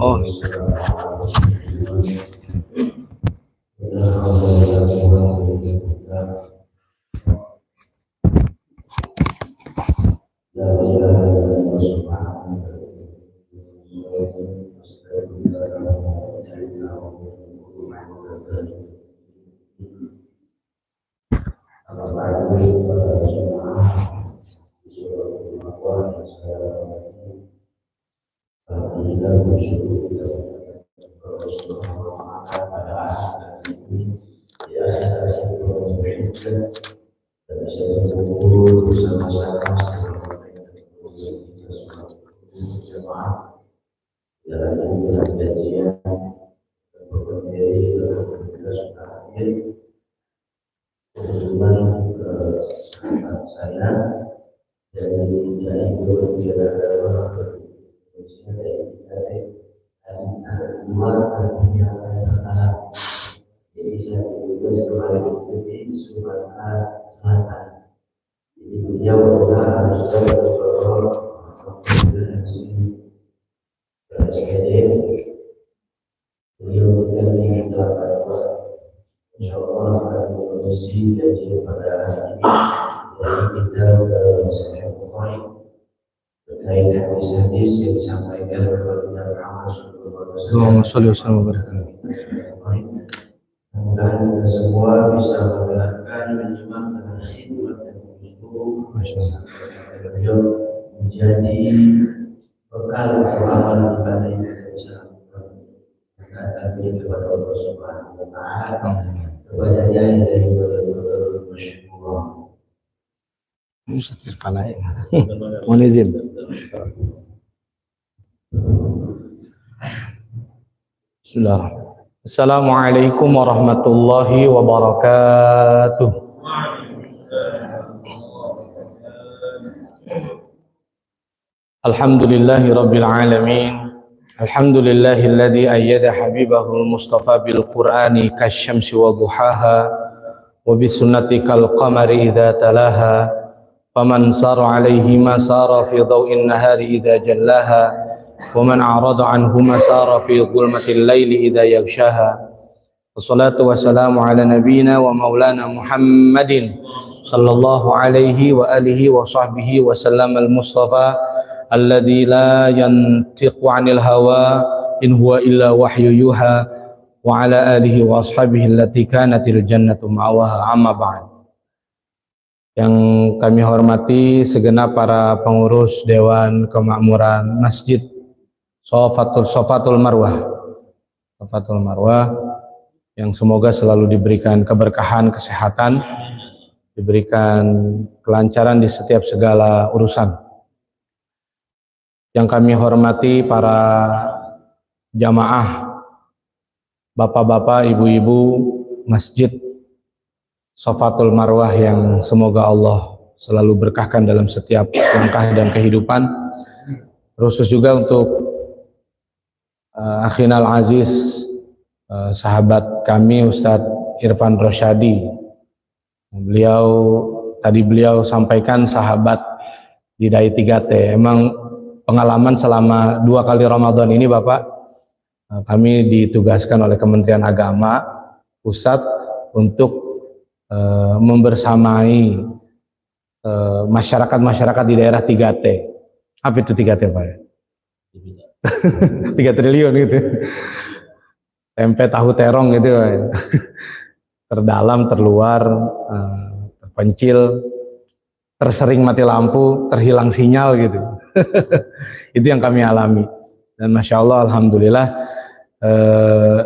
Oh. Allahumma sholli wa sallim wa barik. Mudah-mudahan kita semua bisa mendengarkan, menyimak dengan khidmat dan khusyuk beliau menjadi bekal amal ibadah yang kita bisa lakukan kepada Allah Subhanahu wa Ta'ala, kepadanya yang bersyukur. Ustaz Irfan aja. Mohon izin. Bismillahirrahmanirrahim. Assalamualaikum warahmatullahi wabarakatuh. Alhamdulillahi rabbil alamin. Alhamdulillahilladzi ayyada habibahul mustafa bil qur'ani kasyamsi wa duhaha wa bisunnati kal qamari idza talaha faman sara alaihi ma sara fi dhaw'in nahari idza jallaha ومن أعرض عنهما سار في ظلمة الليل إذا يغشاها والصلاة والسلام على نبينا ومولانا محمد صلى الله عليه وآله وصحبه وسلم المصطفى الذي لا ينطق عن الهوى إن هو إلا وحي يوحى وعلى آله وأصحابه التي كانت الجنة مأواها أما بعد. Yang kami hormati segenap para pengurus Dewan Kemakmuran Masjid Sofatul Marwah yang semoga selalu diberikan keberkahan, kesehatan, diberikan kelancaran di setiap segala urusan. Yang kami hormati para jamaah, bapak-bapak, ibu-ibu Masjid Sofatul Marwah yang semoga Allah selalu berkahkan dalam setiap langkah dan kehidupan. Khusus juga untuk Akhinal Aziz, sahabat kami Ustadz Irfan Rosyadi. Beliau sampaikan sahabat di Dai 3T. Emang pengalaman selama 2 kali Ramadan ini Bapak, kami ditugaskan oleh Kementerian Agama Pusat untuk membersamai masyarakat di daerah 3T. Apa itu 3T Pak? 3 triliun gitu. Tempe tahu terong gitu. Terdalam, terluar, terpencil, tersering mati lampu, terhilang sinyal gitu. Itu yang kami alami. Dan Masya Allah, Alhamdulillah,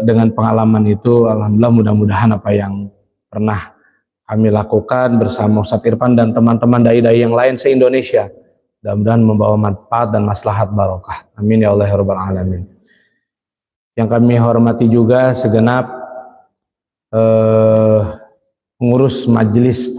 dengan pengalaman itu, Alhamdulillah mudah-mudahan apa yang pernah kami lakukan bersama Ustadz Irfan dan teman-teman dai-dai yang lain se-Indonesia, mudah-mudahan membawa manfaat dan maslahat barokah. Amin ya Allah ya Rabbal Alamin. Yang kami hormati juga segenap pengurus majelis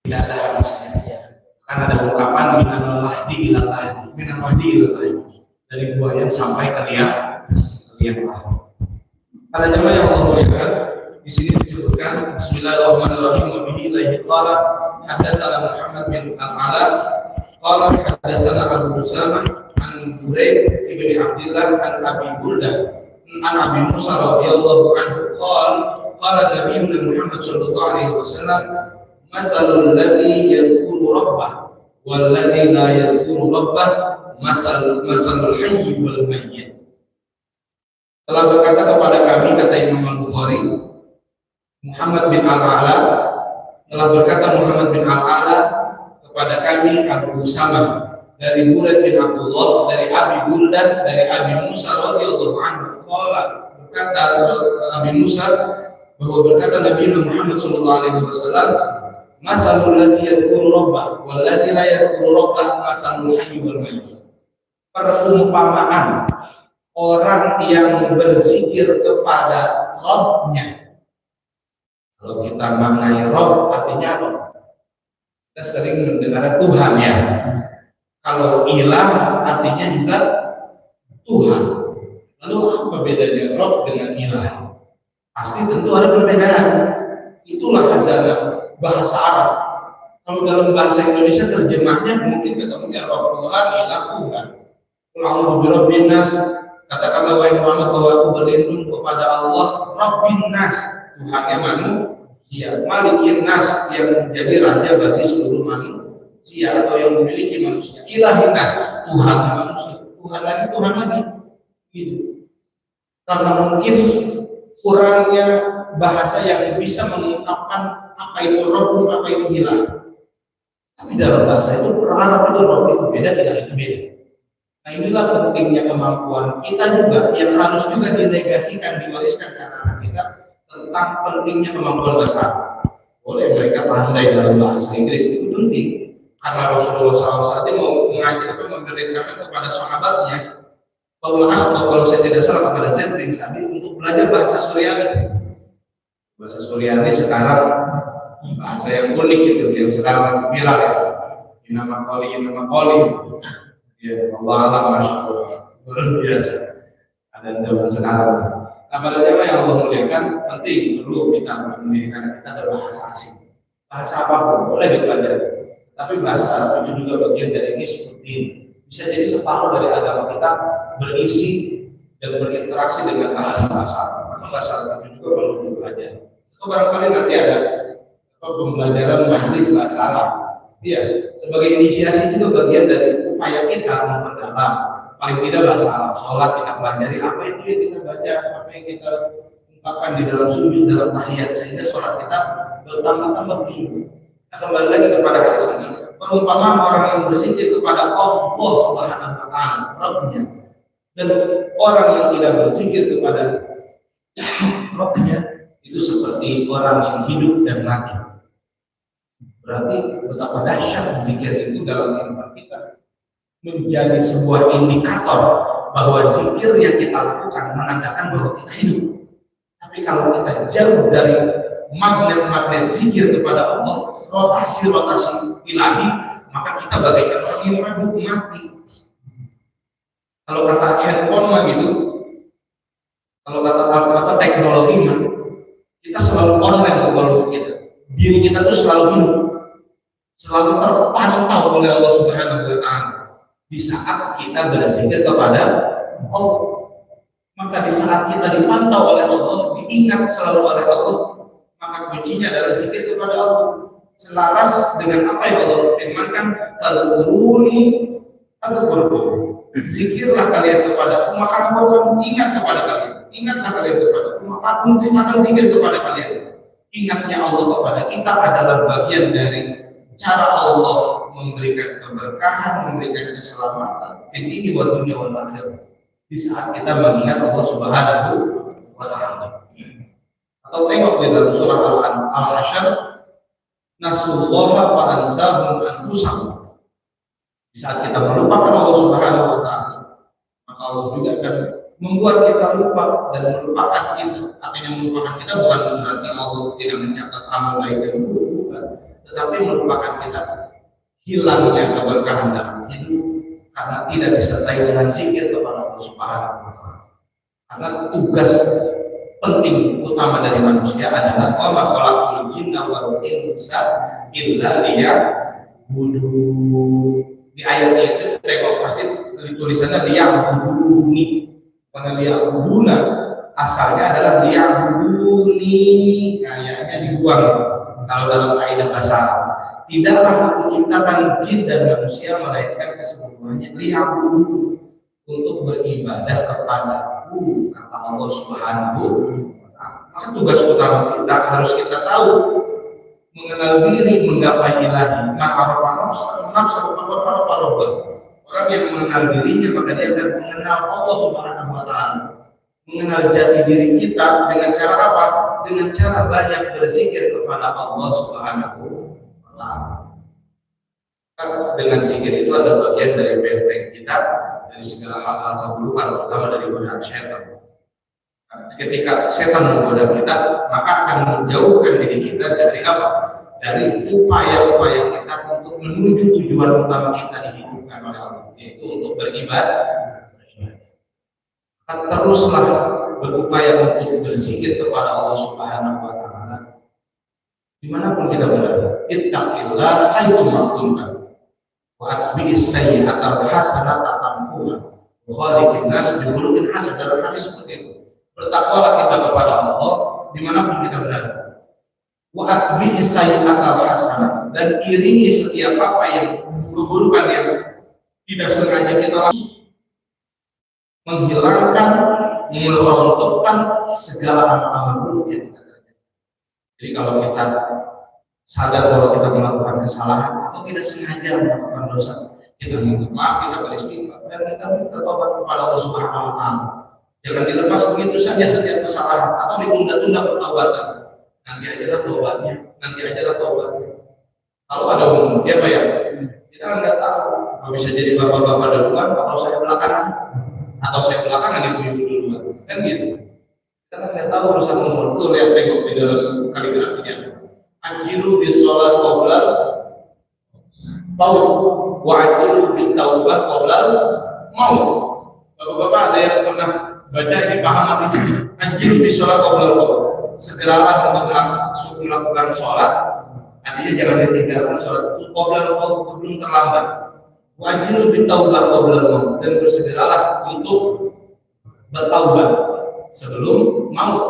tidak ada habisnya. Ya. Karena ada ungkapan minal mahdi ilal lahdi, minal mahdi ilal lahdi, dari buayan sampai ke liang lahat. Pada jemaah yang Allah muliakan, di sini disebutkan Bismillahirrahmanirrahim wa bihi ilaihi qala hadatsana Muhammad bin Al-Ala qala hadatsana Abu Usamah an Burayd ibn Abdullah an Abi Burdah an Abi Musa radhiyallahu anhu qala Nabi Muhammad sallallahu alaihi wasallam masalul ladzi yadhkuru rabbah wal ladzi la yadhkuru rabbah masalul hayy wal mayyit. Telah berkata kepada kami, kata Imam Al-Bukhari, Muhammad bin Al-Ala telah berkata Muhammad bin Al-Ala kepada kami Abu Usamah dari Burayd bin Abdullah dari Abi Burdah dari Abi Musa radhiyallahu anhu qala berkata Abi Musa bahwa berkata Nabi Muhammad sallallahu alaihi wasallam masalul ladzi yadhkuru rabbah wal ladzi la yadhkuru rabbah masalul hayy wal mayyit. Perumpamaan orang yang berzikir kepada Rabb-nya. Kalau kita mengenai Rabb artinya apa? Kita sering mendengar Tuhan ya. Kalau ilah artinya juga Tuhan. Lalu apa bedanya Rabb dengan ilah? Pasti tentu ada perbedaan. Itulah khazanah bahasa Arab. Kalau dalam bahasa Indonesia terjemahnya mungkin ketemunya Rabb Tuhan, ilah Tuhan. Kalau birabbin nas, katakanlah wahai Muhammad bahwa aku berlindung kepada Allah Rabbin nas, Tuhannya manusia, Malikin nas yang menjadi raja bagi seluruh manusia atau yang memiliki manusia, Ilahin nas, Tuhan manusia, Tuhan lagi gitu. Karena mungkin kurangnya bahasa yang bisa mengungkapkan apa itu Rabb, apa itu ilah. Tapi dalam bahasa itu Arab itu Rabb itu beda, tidak itu beda. Nah inilah pentingnya kemampuan kita juga yang harus juga dilegasikan, diwariskan ke anak-anak kita tentang pentingnya kemampuan bahasa Arab. Boleh mereka pandai dalam bahasa Inggris, itu penting karena Rasulullah SAW saat ini mau mengajarkan, memerintahkan kepada sahabatnya kalau saya tidak salah kepada Zaid bin Sabit untuk belajar bahasa Suryani. Bahasa Suryani sekarang bahasa yang unik itu, yang sekarang viral ya. Nama koli. Ya, Allah alam, masya Allah, luar biasa. Ada zaman sekarang. Nah, pada zaman yang Allah muliakan, penting perlu kita mendidik kita dalam bahasa asing. Bahasa apapun boleh dipelajari, tapi bahasa Arab itu juga bagian dari nisfuddin. Bisa jadi separuh dari agama kita berisi dan berinteraksi dengan bahasa-bahasa Arab. Bahasa Arab itu juga perlu dipelajari. Atau barangkali nanti ada pembelajaran majelis bahasa Arab. Iya, sebagai inisiasi juga bagian dari upaya kita memperdalam paling tidak bahasa Arab. Sholat kita pelajari apa itu yang kita baca, apa yang kita ungkapkan di dalam sujud, dalam tahiyat, sehingga sholat kita bertambah-tambah khusyuk. Nah, kembali lagi kepada hadis ini, perumpamaan orang yang berzikir kepada Allah Subhanahu wa taala, Rabb-nya, dan orang yang tidak berzikir kepada Rabb-nya itu seperti orang yang hidup dan mati. Berarti betapa dahsyat zikir itu dalam kehidupan kita, menjadi sebuah indikator bahwa zikir yang kita lakukan menandakan bahwa kita hidup. Tapi kalau kita jauh dari magnet-magnet zikir kepada Allah, rotasi-rotasi ilahi, maka kita bagaikan orang yang hidup mati. Kalau kata handphone mah gitu, kalau kata teknologi mah, kita selalu online kalau kita. Diri kita tuh selalu hidup, selalu terpantau oleh Allah Subhanahu wa taala. Di saat kita berzikir kepada Allah, maka di saat kita dipantau oleh Allah, diingat selalu oleh Allah, maka kuncinya adalah zikir kepada Allah. Selaras dengan apa yang Allah firmankan, "Fadhkuruni adzkurkum." Zikirlah kalian kepada aku, maka aku akan ingat kepada kalian. Ingatlah kalian kepada aku, maka aku akan zikir kepada kalian. Ingatnya Allah kepada kita adalah bagian dari cara Allah memberikan keberkahan, memberikan keselamatan ini wa dunia wal akhirah. Di saat kita mengingat Allah Subhanahu wa taala. Atau tengok di dalam surah Al-Hasyr, nasullaha fa ansahum anfusahum. Di saat kita melupakan Allah Subhanahu wa taala, maka Allah juga akan membuat kita lupa dan melupakan kita. Artinya melupakan kita bukan berarti Allah tidak mencatat amal baik dan buruk, bukan. tetapi merupakan kita hilangnya keberkahan dalam hidup karena tidak disertai dengan zikir kepada Allah Subhanahu wa Ta'ala. Karena tugas penting utama dari manusia adalah wa ma khalaqul jinna wal insa illa liya'budun. Di ayatnya itu tengok pasti tulisannya liya'buduni, karena liya'buduna asalnya adalah liya'buduni, kayaknya dibuang kalau dalam kaidah bahasa Arab. Tidaklah aku ciptakan jin dan manusia melainkan kesemuanya liya'budun, untuk beribadah kepadaku, kata Allah Subhanahu wa Ta'ala. Maka tugas utama kita harus kita tahu, mengenal diri, menggapai ilahi. Ma'arafa nafsa orang yang mengenal dirinya maka dia akan mengenal Allah Subhanahu wa Ta'ala. Mengenal jati diri kita dengan cara apa? Dengan cara banyak berzikir kepada Allah Subhanahu wa Ta'ala. Dengan zikir itu ada bagian dari benteng kita dari segala hal-hal keburukan, terutama dari godaan setan. Ketika setan menggoda kita, maka akan menjauhkan diri kita dari apa? Dari upaya-upaya kita untuk menuju tujuan utama kita dihidupkan oleh Allah, yaitu untuk beribadah. Teruslah berupaya untuk berzikir kepada Allah Subhanahu wa Ta'ala dimanapun kita berada. Ittaqillah haitsu ma kunta wa atbi'is sayyi'ata hasanata tamhuha wa khaliqin nas bi khuluqin hasan. Dalam hadis seperti itu, bertakwalah kita kepada Allah dimanapun kita berada. Wa atbi'is sayyi'ata hasanata, dan iringi setiap apa yang keburukan yang tidak sengaja kita lakukan, menghilangkan, merontokkan segala amal-amal buruk yang kita kerjakan. Jadi kalau kita sadar bahwa kita melakukan kesalahan atau tidak sengaja melakukan dosa, kita minta maaf, kita beristighfar, dan kita minta tobat kepada Allah Subhanahu wa Ta'ala. Jangan dilepas begitu saja setiap kesalahan atau ditunda-tunda pertobatan. Nanti ajalah tobatnya, nanti ajalah tobatnya. Kalau ada umum, dia bayar. Kita nggak tahu, kalau bisa jadi bapak-bapak duluan atau saya belakangan, atau saya belakangan ibu-ibu duluan, kan gitu. Kita nggak tahu urusan umur. Tuh lihat tengok di dalam kaligrafinya. Ajilu bis sholat qoblal maut, wa ajilu bin taubah qoblal maut. Bapak-bapak ada yang pernah baca ini paham artinya? Ajilu bis sholat qoblal maut. Segeralah untuk melakukan sholat. Artinya jangan ditinggalkan sholat itu qoblal maut, sebelum terlambat. Wa ajilu bin taubah qoblal maut, dan bersegeralah untuk bertaubat sebelum maut.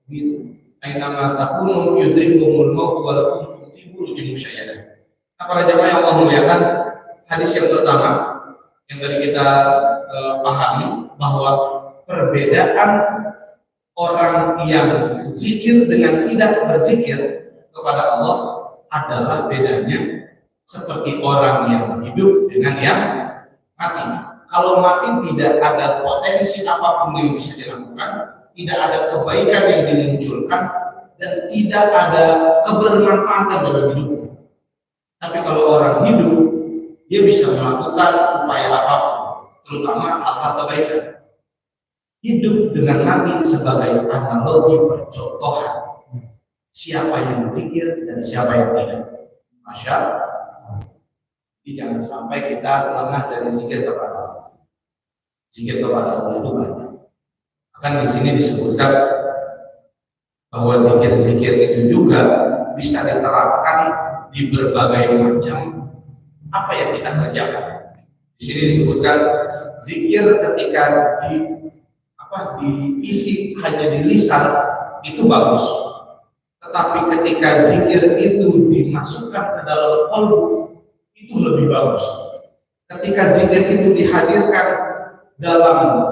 Gitu. Ainama takunu yudrikumul maut walakum fi burujin musyayadah. Para jamaah yang Allah muliakan, hadis yang pertama yang tadi kita pahami bahwa perbedaan orang yang zikir dengan tidak berzikir kepada Allah adalah bedanya seperti orang yang hidup dengan yang mati. Kalau mati tidak ada potensi apapun yang bisa dilakukan, tidak ada kebaikan yang dimunculkan, dan tidak ada kebermanfaatan dalam hidupnya. Tapi kalau orang hidup, dia bisa melakukan upaya apapun, terutama hal-hal kebaikan. Hidup dengan mati sebagai analogi percontohan siapa yang berzikir dan siapa yang tidak. Masya Allah. Jadi jangan sampai kita lengah dari zikir kepada Allah. Zikir kepada Allah itu banyak. Kan di sini disebutkan bahwa zikir-zikir itu juga bisa diterapkan di berbagai macam apa yang kita kerjakan. Di sini disebutkan zikir ketika diisi hanya di lisan itu bagus, tetapi ketika zikir itu dimasukkan ke dalam qalbu itu lebih bagus. Ketika zikir itu dihadirkan dalam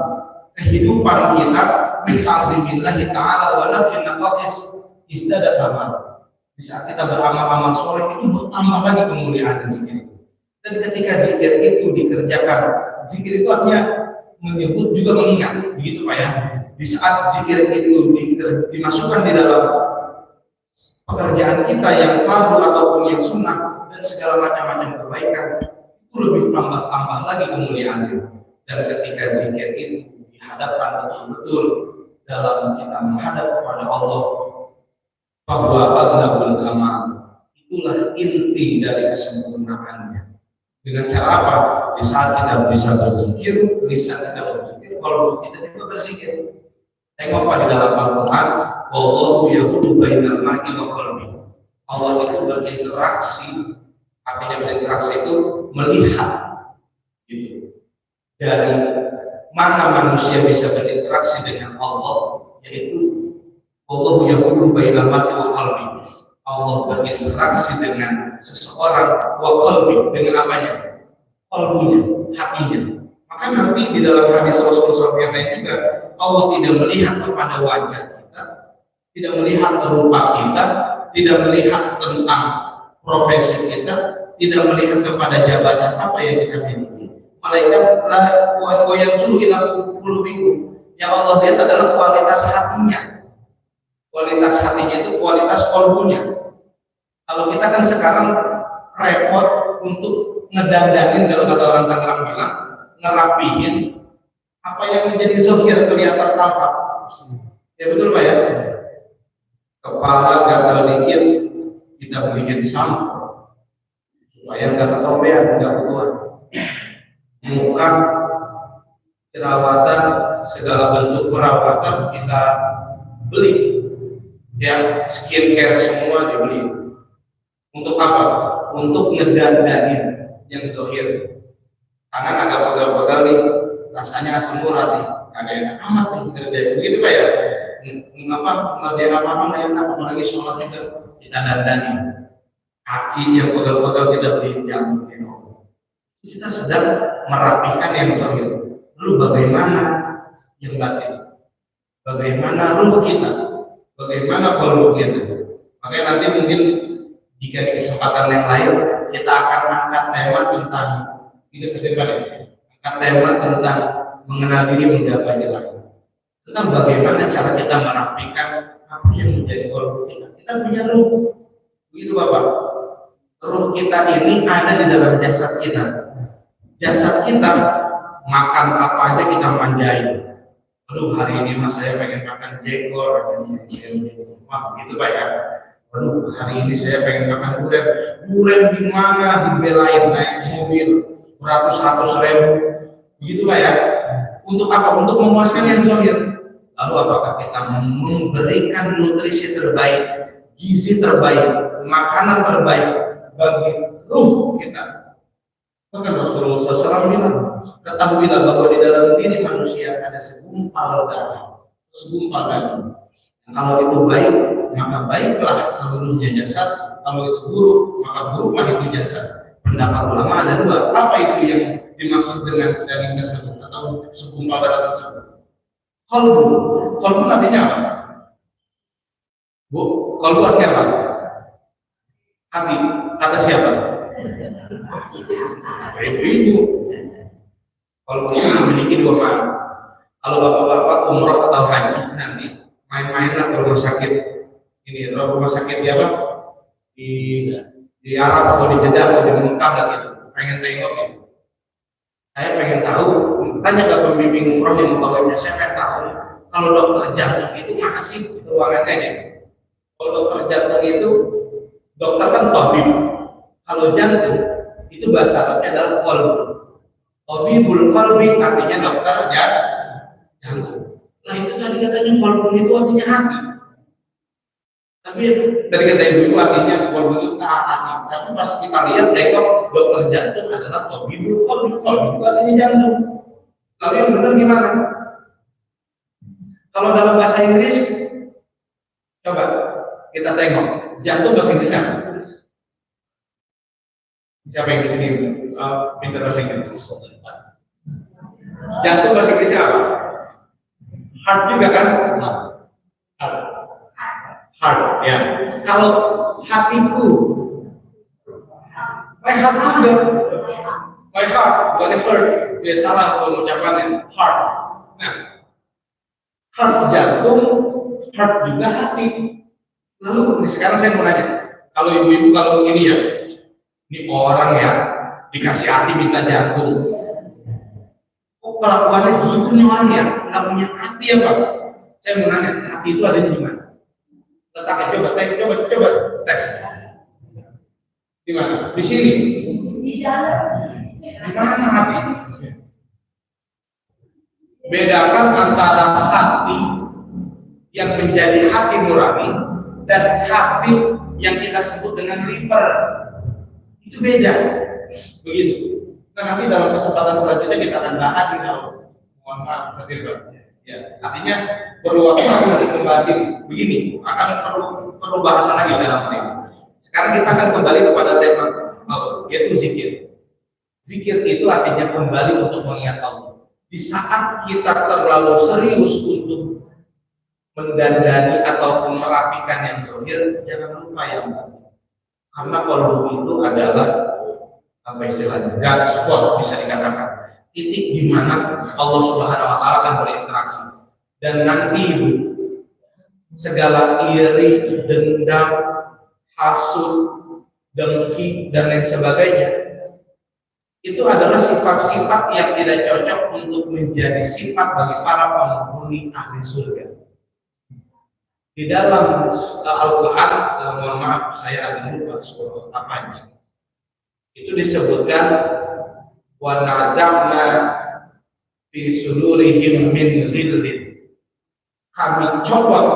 kehidupan kita, bita'zimillahi ta'ala wa nafin naqais izdadat amal. Di saat kita beramal-amal soleh itu bertambah lagi kemuliaan zikir itu. Dan ketika zikir itu dikerjakan, zikir itu artinya menyebut juga mengingat, begitu Pak ya. Di saat zikir itu dimasukkan di dalam pekerjaan kita yang fardu ataupun yang sunnah dan segala macam-macam kebaikan, itu lebih tambah lagi kemuliaannya. Dan ketika zikir itu dihadapkan betul-betul dalam kita menghadap kepada Allah, bahwa abnabul amal itulah inti dari kesempurnaannya. Dengan cara apa? Di saat kita bisa berzikir, lisan kita berzikir, kalau kita juga berzikir. Tengok apa di dalam Al-Quran, Wallahu yahulu bainal mar'i wa qalbi. Allah itu berinteraksi, artinya berinteraksi itu melihat, gitu. Dari mana manusia bisa berinteraksi dengan Allah, yaitu Wallahu yahulu bainal mar'i wa qalbi. Allah berinteraksi dengan seseorang wa qalbi, dengan apanya? Qalbunya, hatinya. Maka nanti di dalam hadis Rasulullah yang lain juga, Allah tidak melihat kepada wajah kita, tidak melihat rupa kita, tidak melihat tentang profesi kita, tidak melihat kepada jabatan apa yang kita miliki. Malaikat wa yanzuru ila qulubikum. Yang Allah lihat adalah kualitas hatinya. Kualitas hatinya itu kualitas qalbunya. Kalau kita kan sekarang repot untuk ngedandanin, kalau kata orang Tangerang bilang, ngerapihin apa yang menjadi zahir kelihatan tampak. Ya betul Pak ya? Kepala gatal dikit kita bikin sampo supaya nggak ketombean, nggak keluar. Muka perawatan, segala bentuk perawatan kita beli. Yang skincare semua dibeli. Untuk apa? Untuk ngedandanin yang zahir. Tangan agak pegal-pegal nih, rasanya asam urat nih, ada yang amat nih kerja begitu Pak ya. Mengapa dia apa enak, apalagi sholat juga kita dandani. Kaki yang pegal-pegal kita beli jamu. Kita sedang merapikan yang zahir. Lalu bagaimana yang batin? Bagaimana ruh kita? Bagaimana qalbu kita? Makanya nanti mungkin jika di kesempatan yang lain kita akan angkat tema tentang ini sedikit angkat tema tentang mengenal diri menggapai lain. Tentang bagaimana cara kita merapikan apa yang menjadi qalbu kita. Kita punya ruh, begitu Bapak. Ruh kita ini ada di dalam jasad kita. Jasad kita makan apa aja kita manjain. Aduh hari ini mas saya pengen makan jengkol, gitu Pak ya. Aduh hari ini saya pengen makan durian. Durian di mana dibelain naik mobil beratus-ratus ribu, begitu Pak ya. Untuk apa? Untuk memuaskan yang zahir. Lalu apakah kita memberikan nutrisi terbaik, gizi terbaik, makanan terbaik bagi ruh kita? Maka Rasulullah SAW bilang, ketahuilah bahwa di dalam diri manusia ada segumpal darah, segumpal daging. Kalau itu baik, maka baiklah seluruhnya jasad. Kalau itu buruk, maka buruklah itu jasad. Pendapat ulama ada dua. Apa itu yang dimaksud dengan daging tersebut atau segumpal darah tersebut? Qalbu artinya apa? Bu, qalbu artinya apa? Hati. Kata siapa? Ibu. Kalau kita memiliki dua makna. Kalau bapak-bapak umroh atau haji nanti main-mainlah ke rumah sakit ini, rumah sakit di apa? Di Arab atau di Jeddah atau di Mekah gitu. Pengen tengok gitu. Saya pengen tahu, tanya ke pembimbing umroh yang membawanya, saya pengen tahu kalau dokter jantung itu mana sih ruangannya gitu. Kalau dokter jantung itu dokter kan tabib. Kalau jantung itu bahasa Arabnya adalah qalb. Tabibul qalbi artinya dokter jantung. Nah itu tadi katanya qalb itu artinya hati. Tapi dari kata ibu artinya qalb itu hati. Tapi pas kita lihat tengok dokter jantung adalah tabibul qalbi. Qalb itu artinya jantung. Lalu yang benar gimana? Kalau dalam bahasa Inggris, coba kita tengok jantung bahasa Inggrisnya. Siapa yang di sini pintar bahasa Inggris? Jantung bahasa Inggrisnya apa? Heart juga kan? Heart, ya. Kalau hatiku, my heart juga. My heart, bukan heart. Dia salah pengucapannya. Heart. Nah, heart jantung, heart juga hati. Lalu sekarang saya mau nanya, kalau ibu-ibu kalau ini ya. Ini orang ya dikasih hati minta jantung. Kok kelakuannya gitu nih orang ya? Nggak punya hati ya Pak? Saya mau nanya, hati itu ada di mana? Letaknya coba tes. Di mana? Di sini. Di dalam. Di mana hati? Bedakan antara hati yang menjadi hati nurani dan hati yang kita sebut dengan liver. Itu beda. Begitu. Nah, nanti dalam kesempatan selanjutnya kita akan bahas ini. Mohon maaf, ya, artinya perlu waktu untuk membahas ini. Begini, akan perlu bahasan lagi dalam hal ini. Sekarang kita akan kembali kepada tema yaitu zikir. Zikir itu artinya kembali untuk mengingat Allah. Di saat kita terlalu serius untuk mendandani atau merapikan yang zahir, jangan lupa yang batin. Karena kalau itu adalah apa istilahnya, God spot bisa dikatakan, titik di mana Allah Subhanahu Wa Taala akan berinteraksi. Dan nanti segala iri, dendam, hasud, dengki dan lain sebagainya itu adalah sifat-sifat yang tidak cocok untuk menjadi sifat bagi para penghuni ahli surga. Di dalam Al-Quran, mohon maaf saya agak lupa surah apanya, itu disebutkan wa naza'na fi sudurihim min ghillin, kami copot,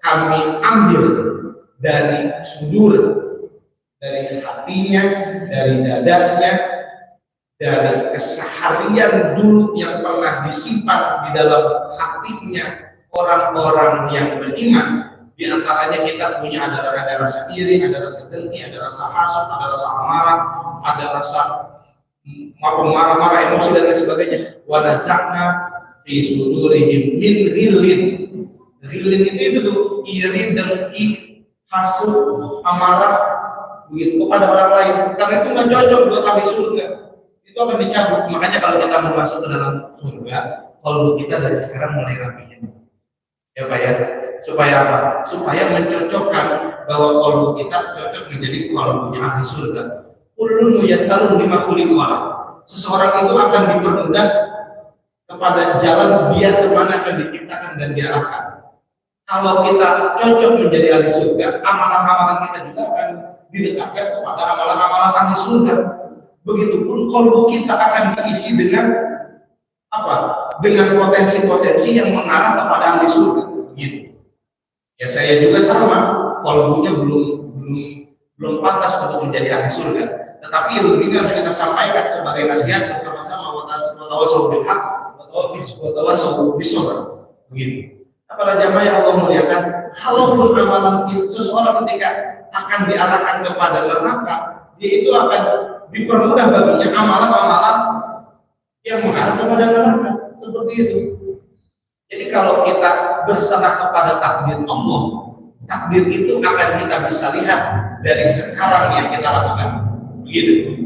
kami ambil dari sudur, dari hatinya, dari dadanya, dari keseharian dulu yang pernah disimpan di dalam hatinya orang-orang yang beriman. Di antaranya kita punya ada rasa iri, ada rasa dengki, ada rasa hasut, ada rasa amarah, ada rasa marah-marah, emosi dan lain sebagainya. Wa nazakna fi sudurihim min ghillin. Ghillin itu tuh iri, dengki, hasut, amarah begitu kepada orang lain. Karena itu nggak cocok buat ahli surga. Itu akan dicabut. Makanya kalau kita mau masuk ke dalam surga, kalau kita dari sekarang mulai rapihin. Ya Pak ya, supaya apa? Supaya mencocokkan bahwa kolbu kita cocok menjadi kolbunya ahli surga. Kullun muyassarun lima khuliqa. Seseorang itu akan dipermudah kepada jalan dia kemana akan diciptakan dan diarahkan. Kalau kita cocok menjadi ahli surga, amalan-amalan kita juga akan didekatkan kepada amalan-amalan ahli surga. Begitupun kolbu kita akan diisi dengan apa? Dengan potensi-potensi yang mengarah kepada ahli surga. Gitu. Ya saya juga sama, kolbunya belum pantas untuk menjadi ahli surga. Tetapi ilmu ini harus kita sampaikan sebagai nasihat bersama-sama watawassaw bil haq watawassaw bis sabr. Begitu. Apalagi jamaah yang Allah muliakan, kalaupun amalan seseorang ketika akan diarahkan kepada neraka, dia itu akan dipermudah baginya amalan-amalan yang mengarah kepada neraka. Seperti itu. Jadi kalau kita berserah kepada takdir Allah, takdir itu akan kita bisa lihat dari sekarang yang kita lakukan. Begitu.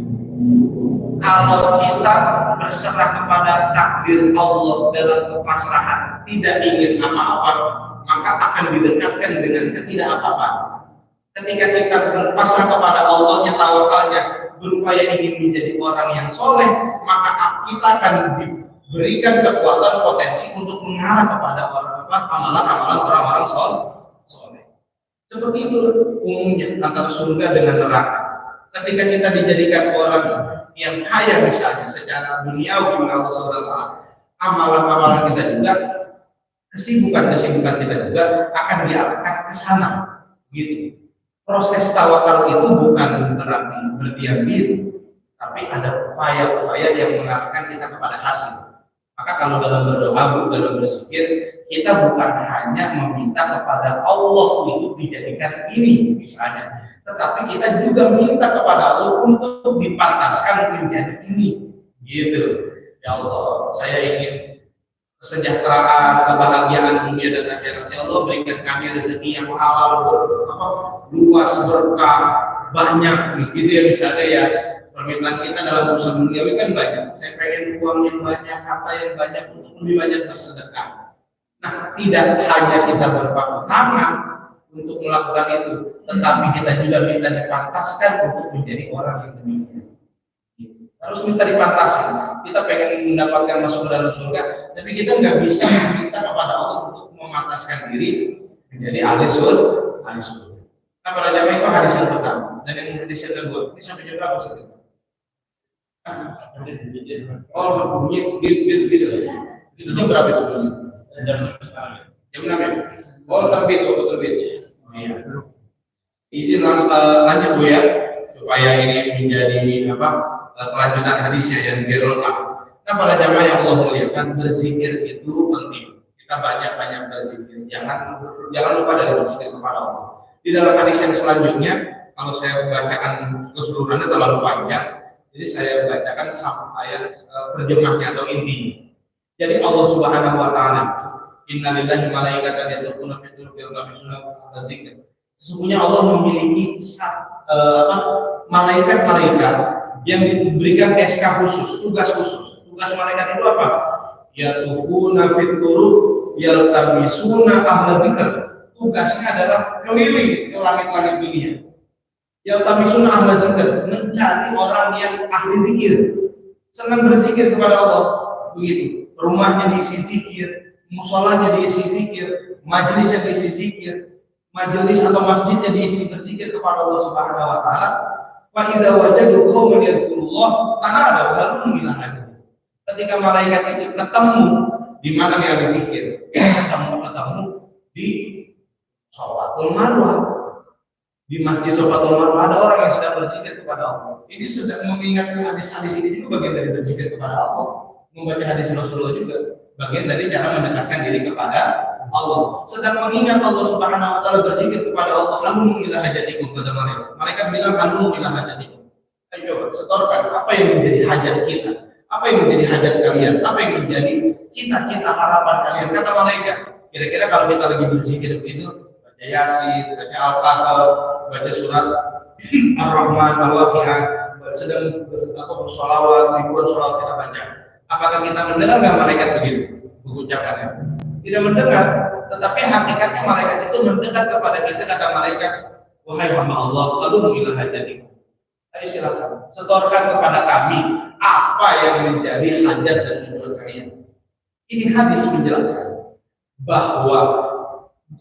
Kalau kita berserah kepada takdir Allah dalam kepasrahan, tidak ingin apa-apa, maka akan didekatkan dengan ketidak apa-apaan. Ketika kita berpasrah kepada Allahnya, tawakalnya, berupaya ingin menjadi orang yang soleh, maka kita akan diberikan kekuatan potensi untuk mengarah kepada amalan-amalan orang-orang soleh. Seperti itu umumnya antara surga dengan neraka. Ketika kita dijadikan orang yang kaya misalnya secara duniawi, amalan-amalan kita juga, kesibukan kita juga akan diarahkan ke sana. Gitu. Proses tawakal itu bukan berarti berdiam diri, tapi ada upaya-upaya yang mengarahkan kita kepada hasil. Maka kalau dalam berdoa, dalam berzikir, kita bukan hanya meminta kepada Allah untuk dijadikan ini misalnya, tetapi kita juga minta kepada Allah untuk dipantaskan menjadi ini. Gitu. Ya Allah, saya ingin kesejahteraan, kebahagiaan dunia dan akhirat. Ya Allah, berikan kami rezeki yang halal, luas, berkah, banyak. Gitu ya misalnya ya. Permintaan kita dalam urusan duniawi kan banyak. Saya pengen uang yang banyak, harta yang banyak, untuk lebih banyak bersedekah. Nah, tidak hanya kita berpangku tangan untuk melakukan itu, tetapi kita juga minta dipantaskan untuk menjadi orang yang demikian. Harus minta dipantaskan. Kita pengen mendapatkan masuk ke dalam surga, tapi kita nggak bisa meminta kepada Allah untuk memantaskan diri menjadi ahli surga. Nah, pada zaman itu hadis yang pertama. dan yang Indonesia kedua. Ini sampai jam berapa Ustaz? Oh, bunyi gitu. Itu jam berapa itu bunyi? Jam 6 ya? Oh, terbit, terbit. Iya. Izin lanjut Bu ya, supaya ini menjadi kelanjutan hadisnya yang biar lengkap. Nah, para jamaah yang Allah muliakan, berzikir itu penting. Kita banyak-banyak berzikir. Jangan lupa dari berzikir kepada Allah. Di dalam hadis yang selanjutnya, kalau saya bacakan keseluruhannya terlalu panjang, jadi saya bacakan ayat terjemahnya atau intinya. Jadi Allah Subhanahu wa taala, innalillahi malaikatan yadkhuluna fi turbil dzikr. Sesungguhnya Allah memiliki malaikat-malaikat yang diberikan SK khusus, tugas khusus. Tugas malaikat itu apa? Yatufuna fit turub yaltamisuna ahla dzikr. Tugasnya adalah keliling ke langit-langit dunia. Yaltamisuna ahla dzikr, mencari orang yang ahli zikir. Senang berzikir kepada Allah. Begitu. Rumahnya diisi zikir, musholanya diisi zikir, majelisnya diisi zikir, majelis atau masjidnya diisi berzikir kepada Allah Subhanahu wa taala. Fa idza wajadu qauman yadhkurullah ta'ala baru ilaha. Ketika malaikat itu ketemu di mana dia berzikir, ketemu di Shafatul Marwah. Di Masjid Shafatul Marwah ada orang yang sedang berzikir kepada Allah. Ini sedang mengingatkan hadis-hadis ini juga bagian dari berzikir kepada Allah. Membaca hadis Rasulullah juga bagian dari cara mendekatkan diri kepada Allah. Sedang mengingat Allah Subhanahu wa taala, berzikir kepada Allah. Halumu ila hajatikum, kata malaikat. Malaikat bilang halumu ila hajatikum. Ayo coba setorkan apa yang menjadi hajat kita, apa yang menjadi hajat kalian, apa yang menjadi cita-cita harapan kalian, kata malaikat. Kira-kira kalau kita lagi berzikir begitu, baca Yasin, baca Al-Kahf, baca surat Ar-Rahman, Al-Waqiah, sedang bersolawat, ribuan solawat kita baca. Apakah kita mendengar nggak malaikat begitu mengucapkannya? Tidak mendengar, tetapi hakikatnya malaikat itu mendekat kepada kita. Kata malaikat, wahai hamba Allah, lalu mengilah hajatikum. Ayo silakan, setorkan kepada kami apa yang menjadi hajat dan tujuan kalian. Ini hadis menjelaskan bahwa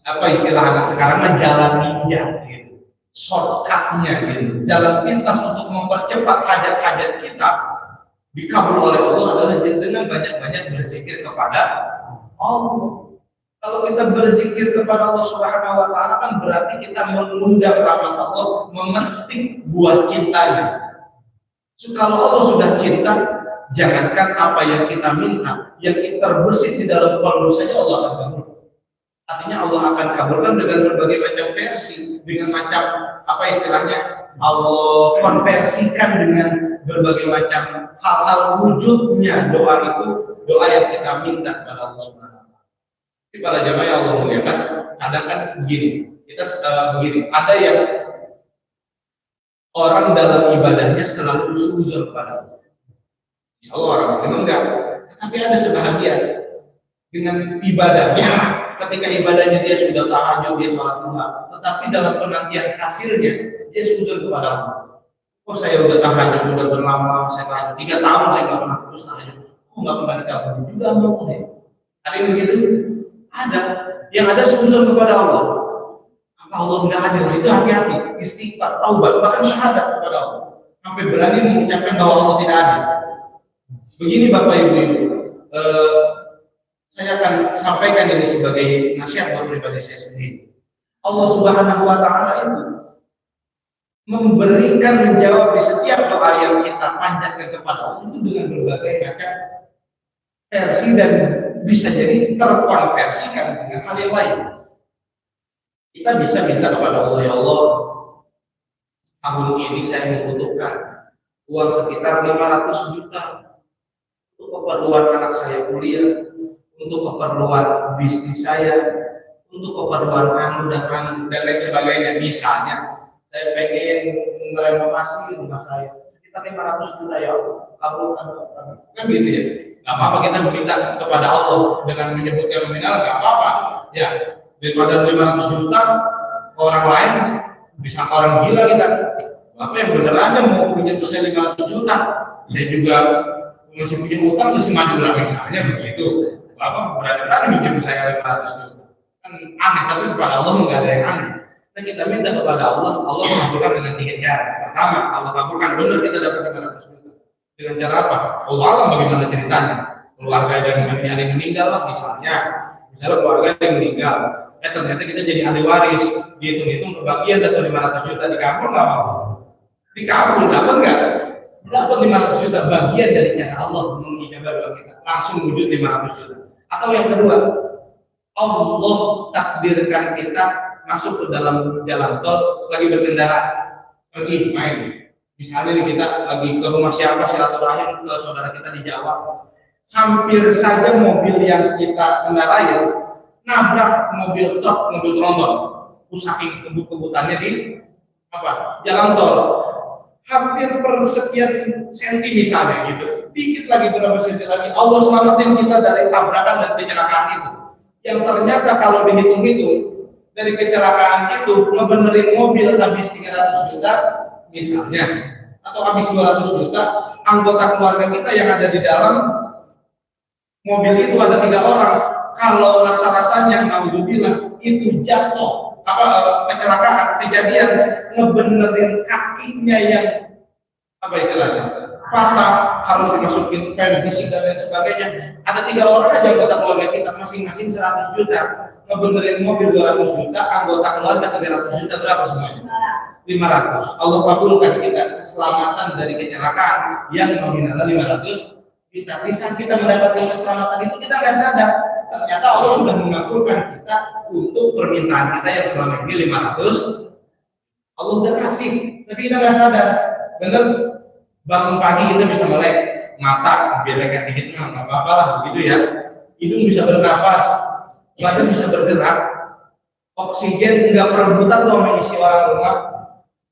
apa istilah anak sekarang jalan ninja gitu, shortcutnya gitu, jalan pintas untuk mempercepat hajat-hajat kita dikabul oleh Allah adalah dengan banyak-banyak berzikir kepada Allah. Kalau kita berzikir kepada Allah Subhanahu wa taala kan berarti kita mengundang rahmat Allah, memetik buah cintanya. So, kalau Allah sudah cinta, jangankan apa yang kita minta, yang kita terbesit di dalam kolbu saja Allah akan kabul. Artinya Allah akan kabulkan dengan berbagai macam versi, dengan macam apa istilahnya, Allah konversikan dengan berbagai macam hal-hal wujudnya doa itu, doa yang kita minta kepada Allah Subhanahu wa taala. Tapi para jamaah yang Allah muliakan, kadang kan begini, kita begini, ada yang orang dalam ibadahnya selalu suzon kepada Allah. Insya Allah orang Muslim enggak, tetapi ada sebahagian dengan ibadahnya, ketika ibadahnya dia sudah tahajud, dia sholat duha, tetapi dalam penantian hasilnya dia suzon kepada Allah. Oh saya udah tahajud, udah berlama, saya tahajud 3 tahun saya nggak pernah putus tahajud. Oh nggak pernah dikabul juga mau ya. Ada yang begitu? Ada. Yang ada suzon kepada Allah. Apa Allah nggak adil? Itu hati-hati, istighfar, taubat, bahkan syahadat kepada Allah. Sampai berani mengucapkan bahwa Allah tidak adil. Begini Bapak Ibu, saya akan sampaikan ini sebagai nasihat buat pribadi saya sendiri. Allah Subhanahu wa taala itu memberikan, menjawab di setiap doa yang kita panjatkan kepada Allah itu dengan berbagai macam versi dan bisa jadi terkonversikan dengan hal yang lain. Kita bisa minta kepada Allah, ya Allah, tahun ini saya membutuhkan uang sekitar 500 juta untuk keperluan anak saya kuliah, untuk keperluan bisnis saya, untuk keperluan anu dan lain sebagainya. Misalnya saya pengen merenovasi rumah saya sekitar 500 juta ya Allah, kabulkan kan gitu ya. Gak apa-apa kita meminta kepada Allah dengan menyebutkan nominal, gak apa-apa ya, daripada 500 juta ke orang lain bisa orang gila kita. Apa yang bener aja mau punya persen 500 juta, saya juga masih punya utang masih maju lah misalnya begitu. Apa berani-berani minjem saya 500 juta kan aneh, tapi kepada Allah nggak ada yang aneh. Nah, kita minta kepada Allah, Allah mengabulkan dengan 3 cara. Pertama, Allah kabulkan benar kita dapat 500 juta. Dengan cara apa? Allah alam bagaimana ceritanya. Keluarga yang meninggal lah misalnya keluarga yang meninggal, ternyata kita jadi ahli waris, dihitung-hitung kebagian dari 500 juta dikabul nggak mau? Dikabul, dapat nggak? Dapat 500 juta bagian dari cara Allah mengijabah doa kita, langsung wujud 500 juta. Atau yang kedua, Allah takdirkan kita masuk ke dalam jalan tol lagi berkendara, pergi main. Misalnya nih kita lagi ke rumah siapa silaturahim ke saudara kita di Jawa, hampir saja mobil yang kita kendarai nabrak mobil truk, mobil tronton, saking kebut-kebutannya di jalan tol. Hampir per sekian senti misalnya gitu, dikit lagi berapa senti lagi Allah selamatin kita dari tabrakan dan kecelakaan itu, yang ternyata kalau dihitung-hitung dari kecelakaan itu ngebenerin mobil habis 300 juta misalnya, atau habis 200 juta, anggota keluarga kita yang ada di dalam mobil itu ada 3 orang, kalau rasa-rasanya naudzubillah itu jatuh kecelakaan, kejadian ngebenerin kakinya yang istilahnya patah, harus dimasukin pen, bisik dan lain sebagainya, ada 3 orang aja anggota keluarga kita, masing-masing 100 juta, ngebenerin mobil 200 juta, anggota keluarga 300 juta, berapa semuanya? 500. Allah kabulkan kita keselamatan dari kecelakaan yang nominalnya 500 juta. Bisa kita mendapatkan keselamatan itu kita nggak sadar, ternyata Allah sudah mengabulkan kita untuk permintaan kita yang selama ini 500. Allah udah kasih, tapi kita nggak sadar. Bener, bangun pagi kita bisa melek mata, biar kayak dikit nggak apa-apa lah, begitu ya. Hidung bisa bernapas, badan bisa bergerak, oksigen nggak perebutan tuh sama isi orang rumah.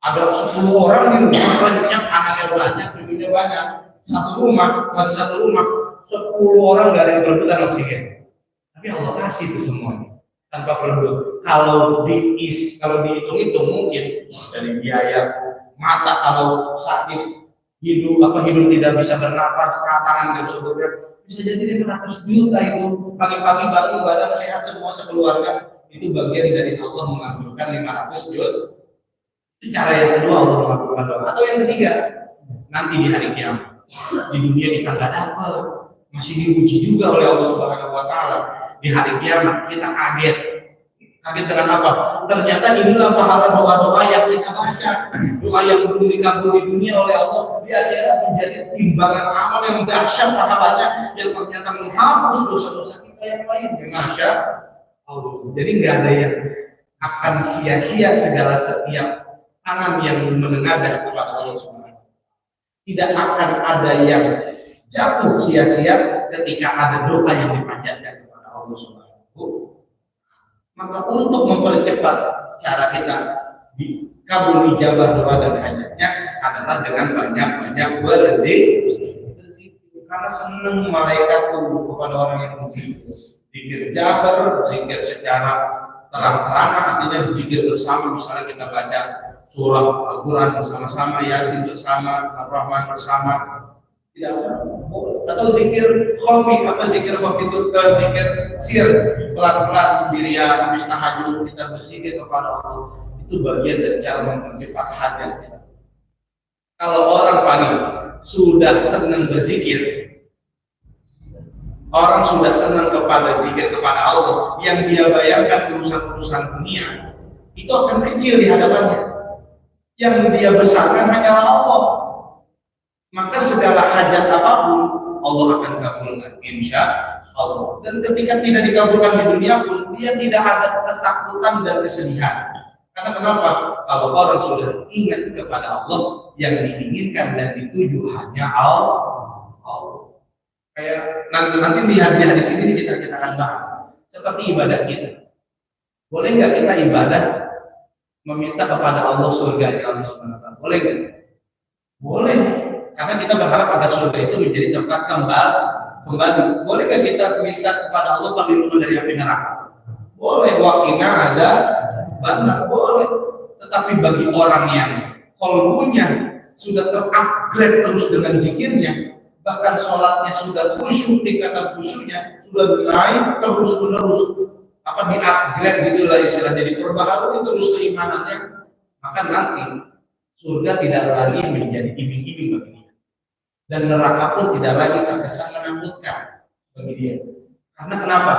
Ada 10 orang di rumah, banyak anaknya banyak, cucunya banyak. Satu rumah, 10 orang dari yang berebutan oksigen. Tapi Allah kasih itu semuanya tanpa perebut. Kalau dihitung-hitung mungkin dari biaya mata kalau sakit, hidung tidak bisa bernapas, tangan tidak bisa bergerak, bisa jadi 500 juta itu. Pagi-pagi bangun badan sehat semua sekeluarga, itu bagian dari Allah mengabulkan 500 juta. Itu cara yang kedua Allah mengabulkan doa. Atau yang ketiga, nanti di hari kiamat, di dunia kita nggak dapat, masih diuji juga oleh Allah Subhanahu Wa Taala. Di hari kiamat kita kaget dengan apa? Ternyata inilah pahala doa-doa yang kita baca, doa yang belum dikabul di dunia oleh Allah, di akhirat menjadi timbangan amal yang dahsyat pahalanya, yang ternyata menghapus dosa-dosa kita yang lain. Masya Allah. Jadi nggak ada yang akan sia-sia segala setiap tangan yang menengadah kepada Allah Subhanahu. Tidak akan ada yang jatuh sia-sia ketika ada doa yang dipanjatkan kepada Allah Subhanahu. Maka untuk mempercepat cara kita dikabul ijabah doa dan hajatnya adalah dengan banyak-banyak berzikir. Karena senang malaikat tuh kepada orang yang berzikir. Zikir jahar, zikir secara terang-terangan, artinya berzikir bersama. Misalnya kita baca surah Al-Quran bersama-sama, Yasin bersama, Ar-Rahman bersama, tidak atau zikir khafi, zikir khafi itu zikir sir, pelan-pelan sendirian, habis tahajud kita berzikir kepada Allah, itu bagian dari cara mempercepat hajat kita. Kalau orang paling sudah senang berzikir, orang sudah senang kepada zikir kepada Allah, yang dia bayangkan urusan-urusan dunia itu akan kecil di hadapannya. Yang dia besarkan hanyalah Allah. Maka segala hajat apapun Allah akan kabulkan, insya Allah. Dan ketika tidak dikabulkan di dunia pun, dia tidak ada ketakutan dan kesedihan. Karena kenapa? Kalau orang sudah ingat kepada Allah, yang diinginkan dan dituju hanya Allah. Kayak nanti di hadis ini kita akan bahas. Seperti ibadah kita. Boleh nggak kita ibadah meminta kepada Allah surga Allah Subhanahu wa taala? Boleh nggak? Boleh. Karena kita berharap agar surga itu menjadi tempat kembali. Boleh nggak kita minta kepada Allah perlindungan dari api neraka? Boleh. Waqina ada benar, boleh. Tetapi bagi orang yang qalbunya sudah terupgrade terus dengan zikirnya, bahkan sholatnya sudah khusyuk, tingkatan khusyuknya sudah naik terus menerus, apa di-upgrade gitu lah istilahnya, diperbaharui terus keimanannya, maka nanti surga tidak lagi menjadi iming-iming bagi dia, dan neraka pun tidak lagi terkesan menakutkan bagi dia. Karena kenapa?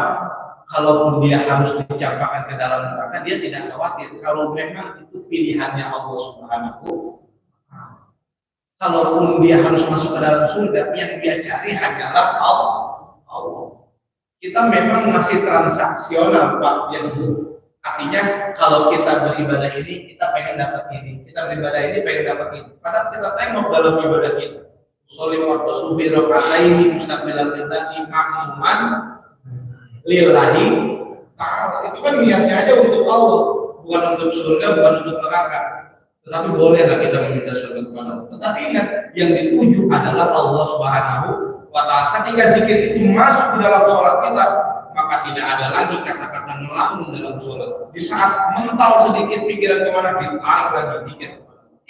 Kalaupun dia harus dicampakkan ke dalam neraka, dia tidak khawatir kalau memang itu pilihannya Allah Subhanahu wa Ta'ala. Kalaupun dia harus masuk ke dalam surga, yang dia cari hanyalah Allah. Kita memang masih transaksional Pak, yang itu artinya kalau kita beribadah ini kita pengen dapat ini, kita beribadah ini pengen dapat ini. Padahal kita tengok dalam ibadah kita, sholat waktu subuh rakaataini mustaqbilan lillahi ma'muman lillahi ta'ala, itu kan niatnya aja untuk Allah, bukan untuk surga, bukan untuk neraka. Tetapi bolehlah kita meminta surga kepada Allah. Tetapi ingat, yang dituju adalah Allah Subhanahu wa Ta'ala. Ketika zikir itu masuk ke dalam sholat kita, maka tidak ada lagi kata-kata ngelamun dalam sholat. Di saat mental sedikit pikiran kemana, ditarik lagi zikir.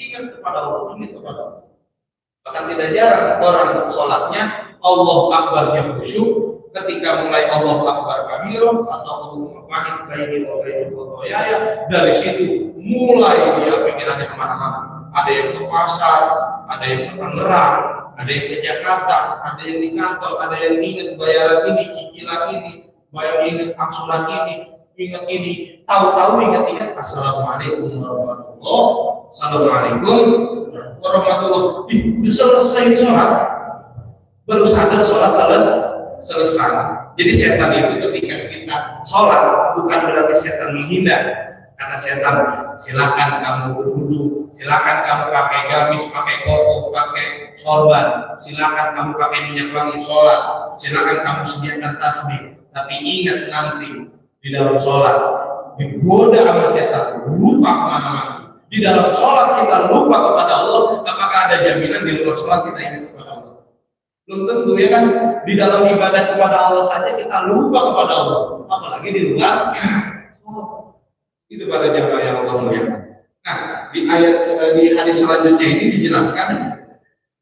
Ingat kepada Allah, ingat kepada Allah. Bahkan tidak jarang orang sholatnya Allah Akbarnya khusyuk, ketika mulai Allah Akbar kabiro atau Allah Mahid bayi ya, dari situ mulai dia pikirannya kemana-mana. Ada yang ke pasar, ada yang ke Tangerang, ada yang ke Jakarta, ada yang di kantor, ada yang ingat bayaran ini, cicilan ini, bayar ingat angsuran ini, ingat ini, tahu-tahu ingat-ingat Assalamualaikum warahmatullahi wabarakatuh. Assalamualaikum warahmatullahi wabarakatuh. Selesai sholat, baru sadar sholat selesai. Jadi setan itu ketika kita sholat bukan berarti setan menghindar. Kata setan, silakan kamu berwudu, silakan kamu pakai gamis, pakai koko, pakai sorban, silakan kamu pakai minyak wangi sholat, silakan kamu sediakan tasbih. Tapi ingat nanti di dalam sholat digoda sama setan, lupa kemana-mana. Di dalam sholat kita lupa kepada Allah, apakah ada jaminan di luar sholat kita ingat kepada Allah? Belum tentu ya kan. Di dalam ibadah kepada Allah saja kita lupa kepada Allah, apalagi di luar sholat. Itu pada jamaah yang Allah muliakan. Nah, di hadis selanjutnya ini dijelaskan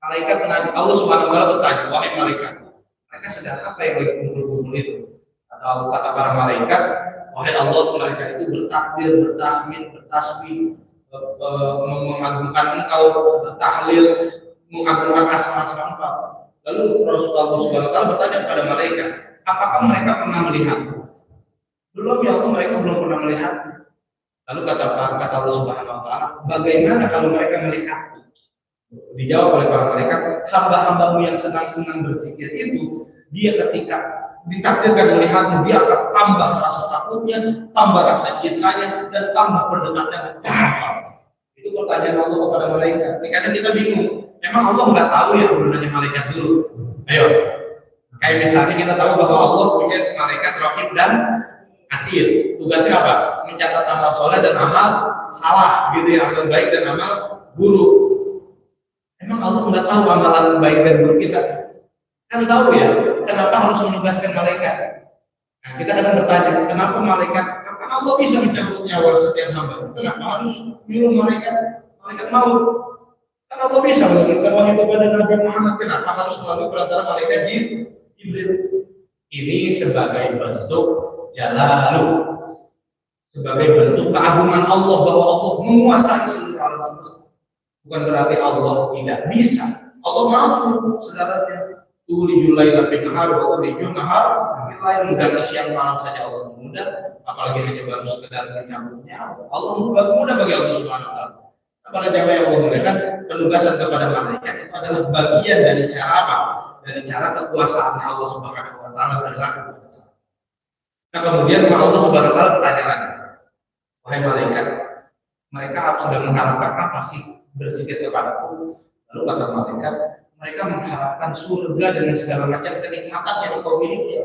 malaikat menanya, Allah Subhanahu wa Ta'ala bertanya, wahai malaikat, mereka sedang apa yang lagi kumpul-kumpul itu? Atau kata para malaikat, wahai Allah, mereka itu bertakbir, bertahmid, bertasbih, mengagungkan Engkau, bertahlil, mengagungkan asma-asma Engkau. Lalu Rasulullah SAW bertanya kepada malaikat, apakah mereka pernah melihatku? Belum ya Allah, mereka belum pernah melihatku. Lalu kata Allah Subhanahu wa Ta'ala, bagaimana kalau mereka melihatku? Dijawab oleh para malaikat, hamba-hambamu yang senang-senang berzikir itu, dia ketika ditakdirkan melihatmu, dia akan tambah rasa takutnya, tambah rasa cintanya, dan tambah berdekatan. Itu pertanyaan Allah kepada malaikat. Kadang kita bingung, memang Allah nggak tahu ya turunannya malaikat dulu. Ayo, kayak misalnya kita tahu bahwa Allah punya malaikat raqib dan atid. Tugasnya apa? Mencatat amal soleh dan amal salah, gitu ya, amal baik dan amal buruk. Emang Allah nggak tahu amalan baik dan buruk kita? Kan tahu ya. Kenapa harus menugaskan malaikat? Nah, kita akan bertanya, kenapa malaikat? Karena Allah bisa mencabut nyawa setiap hamba. Kenapa harus nyuruh malaikat maut? Karena Allah bisa mengirimkan wahyu kepada Nabi Muhammad. Kenapa harus melalui perantara malaikat Jibril? Ini sebagai bentuk jalalu, sebagai bentuk keagungan Allah bahwa Allah menguasai seluruh alam semesta. Bukan berarti Allah tidak bisa. Allah mampu, saudaranya. Tulijul laila fil nahar wa tulijul nahar fil lail, mengganti siang malam saja Allah mudah, apalagi hanya baru sekedar mencabutnya. Allah mudah bagi Allah Subhanahu wa Ta'ala. Para jamaah yang Allah muliakan, penugasan kepada malaikat itu adalah bagian dari cara apa? Dari cara kekuasaan Allah Subhanahu wa Ta'ala berlaku. Nah, kemudian Allah Subhanahu wa Ta'ala bertanya lagi, wahai malaikat, mereka sudah mengharapkan apa sih berzikir kepadaku? Lalu kata malaikat, mereka mengharapkan surga dengan segala macam kenikmatan yang engkau miliki.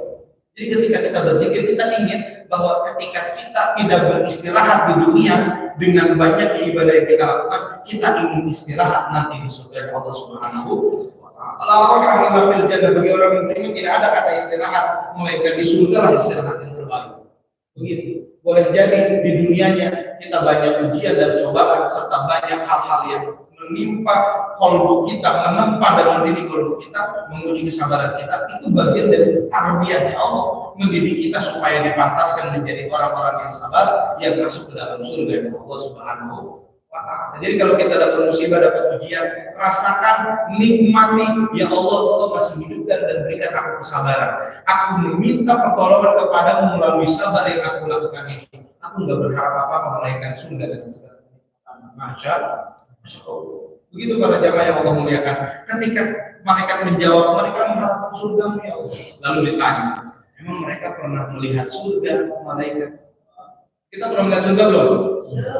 Jadi ketika kita berzikir, kita ingin bahwa ketika kita tidak beristirahat di dunia dengan banyak ibadah yang kita lakukan, kita ingin istirahat nanti di surga Allah Subhanahu wa Ta'ala. Allah fil jannah, bagi orang mukmin tidak ada kata istirahat, melainkan di surga lah istirahat yang terbaik. Begitu. Boleh jadi di dunianya kita banyak ujian dan cobaan serta banyak hal-hal yang menimpa kolbu kita, menempa dan mendidik kolbu kita, menguji kesabaran kita. Itu bagian dari tarbiyahnya Allah, mendidik kita supaya dipantaskan menjadi orang-orang yang sabar, yang masuk ke dalam surga Allah Subhanahu wa Ta'ala. Jadi kalau kita dapat musibah, dapat ujian, rasakan, nikmati, ya Allah, Engkau masih hidupkan dan berikan aku kesabaran. Aku meminta pertolongan kepadamu melalui sabar yang aku lakukan ini. Aku nggak berharap apa-apa melainkan surga dan segala. Masya Allah. Begitu para jamaah yang Allah muliakan. Ketika malaikat menjawab, mereka mengharapkan surga ya Allah. Lalu ditanya, emang mereka pernah melihat surga malaikat? Kita pernah melihat surga belum? Ya.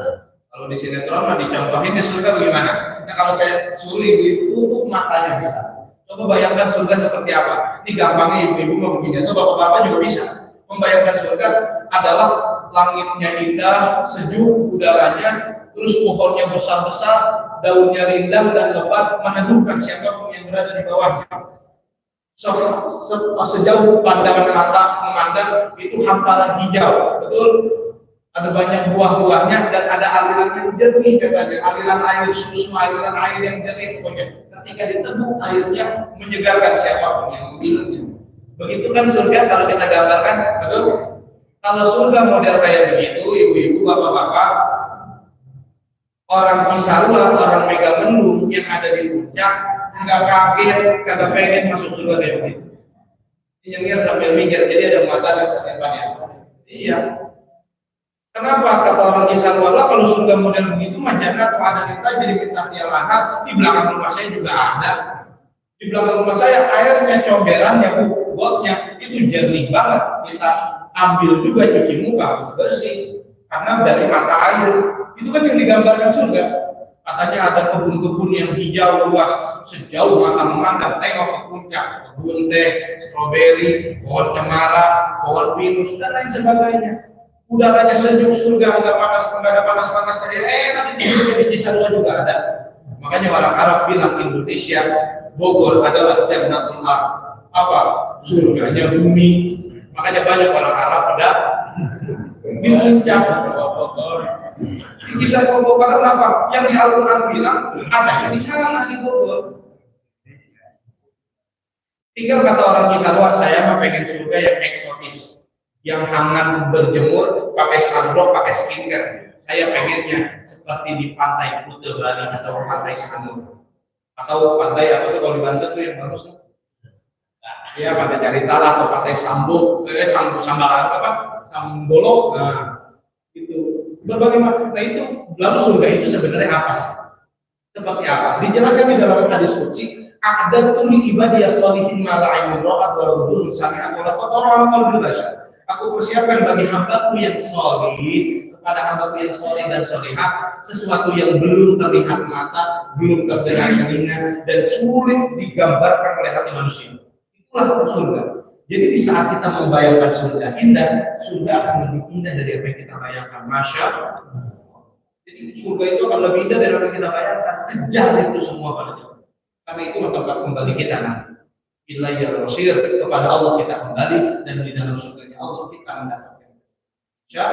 Kalau di sinetron mah dicontohin surga bagaimana? Nah kalau saya suruh ibu tutup matanya bisa. Coba bayangkan surga seperti apa? Ini gampangnya ibu-ibu mau begini, atau bapak-bapak juga bisa. Membayangkan surga adalah langitnya indah, sejuk udaranya, terus pohonnya besar-besar, daunnya rindang dan lebat, meneduhkan siapapun yang berada di bawahnya. Sejauh pandangan mata memandang itu hamparan hijau, betul? Ada banyak buah-buahnya dan ada aliran yang jernih katanya, aliran air susu, aliran air yang jernih pokoknya. Ketika diteduh airnya menyegarkan siapapun yang meminumnya. Begitu kan surga kalau kita gambarkan, betul? Kalau surga model kayak begitu, ibu-ibu, bapak-bapak, orang Cisarua, orang Megamendung yang ada di puncak, nggak kaget, kagak pengen masuk surga kayak begitu. Nyengir sambil mikir, jadi ada mata dan setempannya. Iya. Kenapa kata orang Cisarua lah kalau surga model begitu, majana atau ada kita jadi minta tiap lahat, di belakang rumah saya juga ada. Di belakang rumah saya airnya comberan yang botnya itu jernih banget. Kita ambil juga cuci muka bersih karena dari mata air. Itu kan yang digambarkan surga. Katanya ada kebun-kebun yang hijau luas sejauh mata memandang, tengok ke puncak, kebun teh, stroberi, pohon cemara, pohon pinus dan lain sebagainya. Udaranya sejuk surga, nggak ada panas-panas saja. Nanti di Cisarua juga ada. Makanya orang Arab bilang Indonesia Bogor adalah Jannatul Ardh. Apa? Surganya bumi. Makanya banyak orang Arab pada di puncak. Di kisah Bogor kenapa? Yang di Al-Quran bilang adanya di sana di Bogor. Tinggal kata orang Cisarua, saya mah pengen surga yang eksotis, yang hangat berjemur, pakai sunblock, pakai skincare. Saya pengennya seperti di pantai Kuta Bali atau pantai Sanur. Atau pantai apa tuh kalau di Banten tuh yang bagus? Ya pantai Caritala atau pantai Sambalan apa? Sambolok. Nah, itu berbagai macam. Nah itu lalu surga itu sebenarnya apa sih? Seperti apa? Dijelaskan di dalam hadis qudsi, a'dadtu li ibadiyas sholihin ma la 'ainun ra'at wa la udhunun sami'at wa la khatara 'ala qalbi bashar. Aku persiapkan bagi hambaku yang sholih, kepada hambaku yang sholih dan sholihah, sesuatu yang belum terlihat mata, belum terdengar telinga, dan sulit digambarkan oleh hati manusia. Itulah surga. Jadi di saat kita membayangkan surga indah, surga akan lebih indah dari apa yang kita bayangkan. Masya Allah. Jadi surga itu akan lebih indah dari apa yang kita bayangkan. Kejar itu semua pada kita. Karena itu tempat kembali kita nanti. Ilayya al-masir, kepada Allah kita kembali, dan di dalam surganya Allah kita mendapatkan. Insya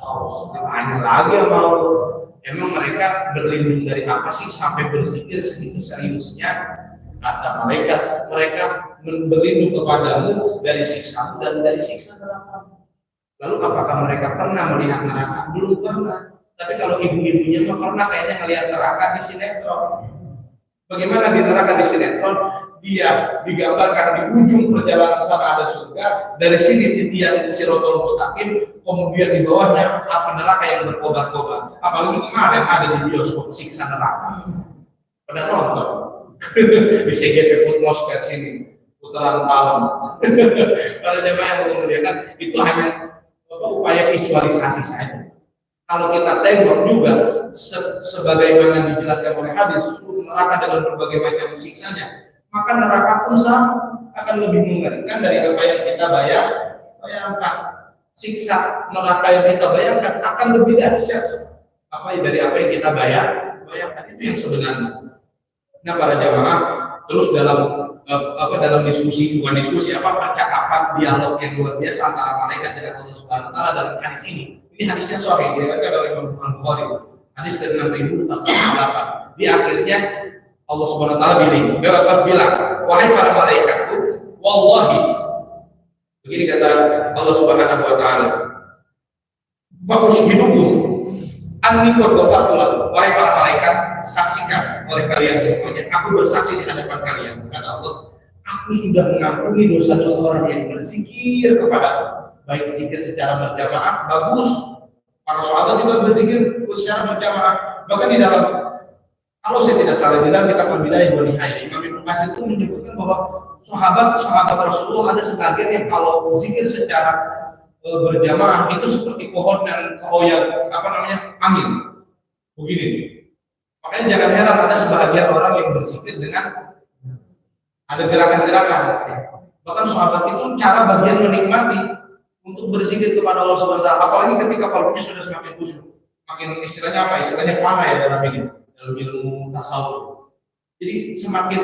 Allah. Tanya lagi ya mau, emang mereka berlindung dari apa sih sampai berzikir segitu seriusnya? Kata mereka berlindung kepadamu dari siksa dan dari siksa neraka. Lalu apakah mereka pernah melihat neraka? Belum pernah. Tapi kalau ibu-ibunya mah pernah kayaknya ngelihat neraka di sinetron. Bagaimana di neraka di sinetron? Dia digambarkan di ujung perjalanan sana ada surga, dari sini titian Siratal Mustaqim, kemudian di bawahnya api neraka yang berkobar-kobar. Apalagi kemarin ada di bioskop siksa neraka. Pada nonton di CGV Footmos ke sini putaran malam. Para jemaah yang memuliakan itu hanya upaya visualisasi saja. Kalau kita tengok juga sebagaimana dijelaskan oleh hadis, neraka dengan berbagai macam siksanya, maka neraka pun sama akan lebih mengerikan dari apa yang kita bayangkan. Siksa neraka yang kita bayangkan akan lebih dahsyat dari apa yang kita bayangkan. Itu yang sebenarnya. Nah para jamaah, terus dalam diskusi, bukan diskusi, percakapan dialog yang luar biasa antara malaikat dengan Allah Subhanahu wa Ta'ala dalam hadis ini. Ini hadisnya sahih, diriwayatkan oleh Imam Bukhari. Hadis ke-6048. Di akhirnya Allah Subhanahu wa taala bilang, wahai para malaikatku, wallahi, begini kata Allah Subhanahu wa taala, fa ushidukum anni qad ghafartu lakum. Wahai para malaikat, saksikan oleh kalian semuanya, aku bersaksi di hadapan kalian, kata Allah, aku sudah mengampuni dosa-dosa orang yang berzikir kepadaku. Baik zikir secara berjamaah, bagus. Para sahabat juga berzikir secara berjamaah. Bahkan di dalam, kalau saya tidak salah, di dalam kitab Al-Bidayah wa Nihayah, Imam Ibnu Katsir itu menyebutkan bahwa sahabat Rasulullah ada sebagian yang kalau zikir secara berjamaah itu seperti pohon dan koyang angin. Begini. Makanya jangan heran ada sebagian orang yang berzikir dengan ada gerakan-gerakan. Bahkan sahabat itu cara bagian menikmati untuk berzikir kepada Allah Subhanahu wa taala, apalagi ketika kalbunya sudah semakin khusyuk. Makin istilahnya apa? Istilahnya fana ya dalam ilmu tasawuf. Jadi semakin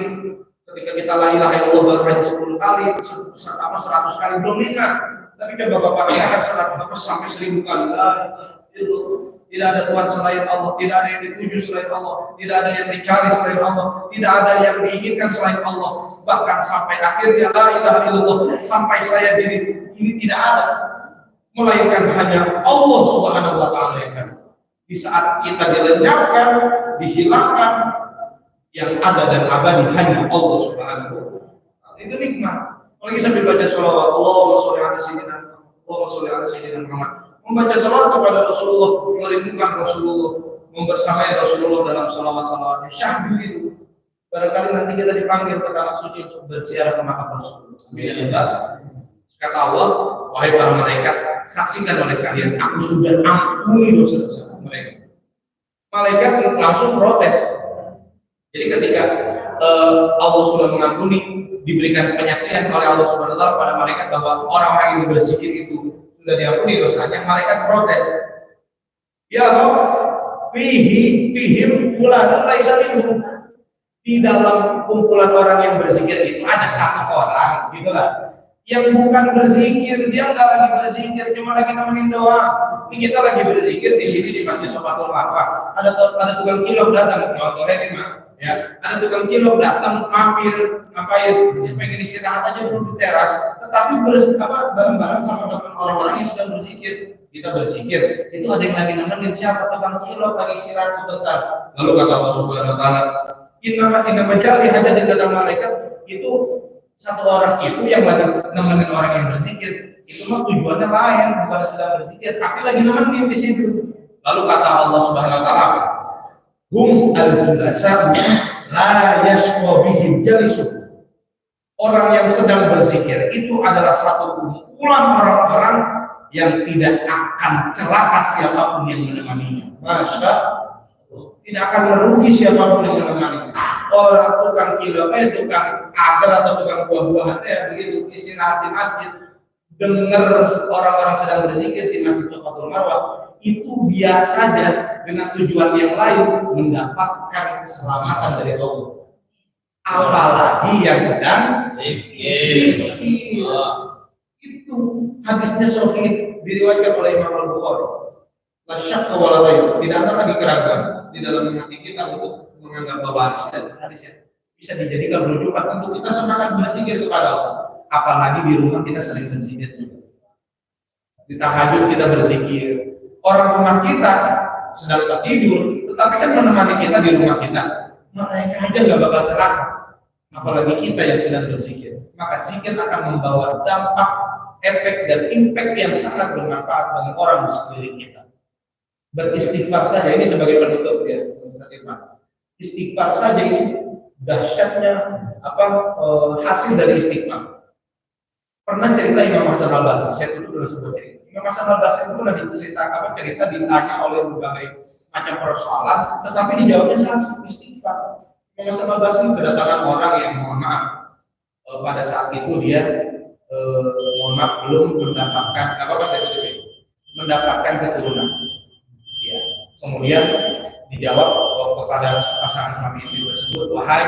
ketika kita la ilaha illallah baru hanya 10 kali, 100 kali belum nikmat. Tapi coba Bapak lihat 100 sampai 1000 kali. Tidak ada Tuhan selain Allah, tidak ada yang dituju selain Allah, tidak ada yang dicari selain Allah, tidak ada yang diinginkan selain Allah. Bahkan sampai akhirnya la ilaha illallah, sampai saya diri ini tidak ada, melainkan hanya Allah Subhanahu wa taala yang ada. Di saat kita dilenyapkan, dihilangkan, yang ada dan abadi hanya Allah Subhanahu wa taala. Itu nikmat. Apalagi sambil baca sholawat, Allahumma sholli ala sayyidina Allahumma sholli ala sayyidina Muhammad. Membaca sholawat kepada Rasulullah, merindukan Rasulullah, membersamai Rasulullah dalam sholawat-sholawatnya. Syahdu itu. Barangkali nanti kita dipanggil ke tanah suci untuk berziarah ke makam Rasulullah. Kata Allah, wahai para malaikat, saksikan oleh kalian, aku sudah ampuni dosa-dosa mereka. Malaikat langsung protes. Jadi ketika Allah sudah mengampuni, diberikan penyaksian oleh Allah Subhanahu wa taala pada malaikat bahwa orang-orang yang berzikir itu sudah diampuni dosanya, malaikat protes. Ya Allah, fihim fulanun laisa minhum. Di dalam kumpulan orang yang berzikir itu ada satu orang, gitulah, yang bukan berzikir, dia nggak lagi berzikir, cuma lagi nemenin doang. Ini kita lagi berzikir di sini di Masjid Sofatul Marwah. Ada tukang cilok datang, contohnya nih Mak. Ya, ada tukang cilok datang, mampir, ngapain? Dia pengen istirahat aja dulu di teras, tetapi bareng-bareng sama teman orang-orang yang sedang berzikir. Kita berzikir, itu ada yang lagi nemenin siapa? Tukang cilok lagi istirahat sebentar. Lalu kata Allah Subhanahu wa taala, inna majali hanya di dalam malaikat itu satu orang itu yang lagi nemenin orang yang berzikir, itu mah tujuannya lain, bukan sedang berzikir, tapi lagi nemenin di situ. Lalu kata Allah Subhanahu wa taala, hum al-julasa la yashqa bihim jalisu. Orang yang sedang berzikir itu adalah satu kumpulan orang-orang yang tidak akan celaka siapapun yang menemaninya. Masya tidak akan merugi siapapun yang menemaninya. Orang tukang cilok, tukang agar atau tukang buah-buahan begitu istirahat di masjid, dengar orang-orang sedang berzikir di Masjid Sofatul Marwah, itu biasa saja dengan tujuan yang lain, mendapatkan keselamatan dari Allah. Apalagi yang sedang zikir. Itu hadisnya sahih, diriwayatkan oleh Imam Al-Bukhari. La syakka wa la raib, tidak ada lagi keraguan di dalam hati kita untuk menganggap bahwa hadisnya bisa dijadikan rujukan untuk kita semangat berzikir kepada Allah. Apalagi di rumah kita sering berzikir juga. Di tahajud kita berzikir. Orang rumah kita sedang tertidur, tetapi kan menemani kita di rumah kita. Mereka aja nggak bakal celaka. Apalagi kita yang sedang berzikir. Maka zikir akan membawa dampak, efek dan impact yang sangat bermanfaat bagi orang di sekeliling kita. Beristighfar saja, ini sebagai penutup ya, istighfar saja itu dahsyatnya hasil dari istighfar. Pernah cerita Imam Hasan Al-Basri, saya tutup dengan sebuah cerita. Imam Hasan Al-Basri itu pernah cerita ditanya oleh berbagai macam persoalan, tetapi dijawabnya saat istighfar. Imam Hasan Al-Basri kedatangan orang yang mohon maaf pada saat itu dia mohon maaf belum mendapatkan keturunan. Ya. Kemudian dijawab kepada pasangan suami istri tersebut, wahai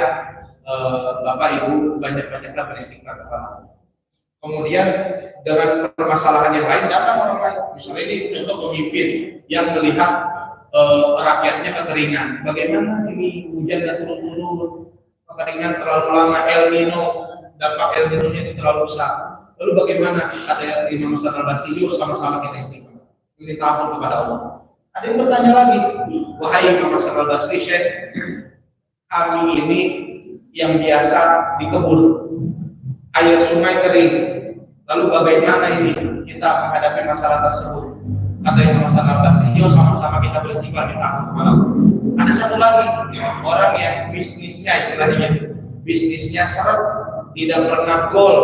bapak ibu banyak-banyaklah beristighfar kepada Allah. Kemudian dengan permasalahan yang lain datang orang lain, misalnya ini contoh pemimpin yang melihat rakyatnya kekeringan. Bagaimana ini hujan dan turun-turun, kekeringan terlalu lama, El Nino, dampak El Nino ini terlalu besar. Lalu bagaimana kata Imam Hasan al-Basri, yuk sama-sama kita istighfar, ini takut kepada Allah. Ada yang bertanya lagi, wahai Imam Hasan al-Basri, Syekh, kami ini yang biasa di kebun, air sungai kering, lalu bagaimana ini kita menghadapi masalah tersebut? Kata Imam Hasan al-Basri, yuk sama-sama kita beristighfar, kita takut kepada Allah. Ada satu lagi, orang yang bisnisnya istilahnya bisnisnya seret, tidak pernah gol,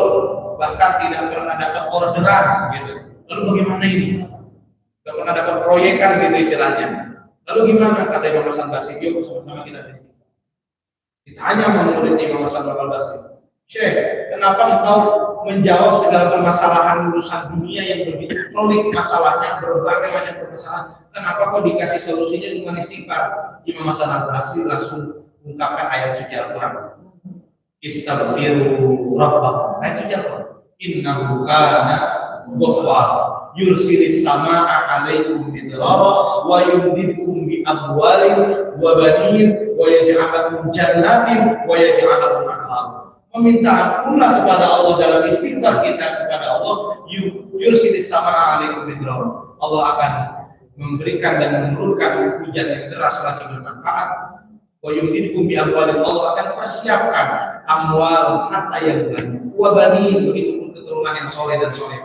bahkan tidak pernah dapat orderan gitu. Lalu bagaimana ini? Tidak pernah dapat proyekan gitu istilahnya. Lalu gimana? Kata Imam Hasan al-Basri, yuk sama-sama kita beristighfar. Ditanya murid Imam Hasan al-Basri, Syekh, kenapa engkau menjawab segala permasalahan urusan dunia yang begitu pelik masalahnya, berbagai macam permasalahan? Kenapa kau dikasih solusinya dengan istighfar? Imam Hasan al-Basri langsung ungkapkan ayat suci Al-Quran. Istaghfiru rabbakum. Ayat suci Al-Quran. Innahu kana ghaffar yursilis samaa'a 'alaikum bidrara wa yumdidkum bi amwalin wa banin wa yaj'al lakum jannatin wa yaj'al lakum anhar. Meminta ampunlah kepada Allah dalam istighfar kita kepada Allah, yursilis samaa'a 'alaikum bidrara. Allah akan memberikan dan menurunkan hujan yang deras lagi bermanfaat. Wa yumdidkum bi amwalin, Allah akan persiapkan amwal harta yang banyak. Wa banin, begitu pun keturunan yang soleh dan soleh.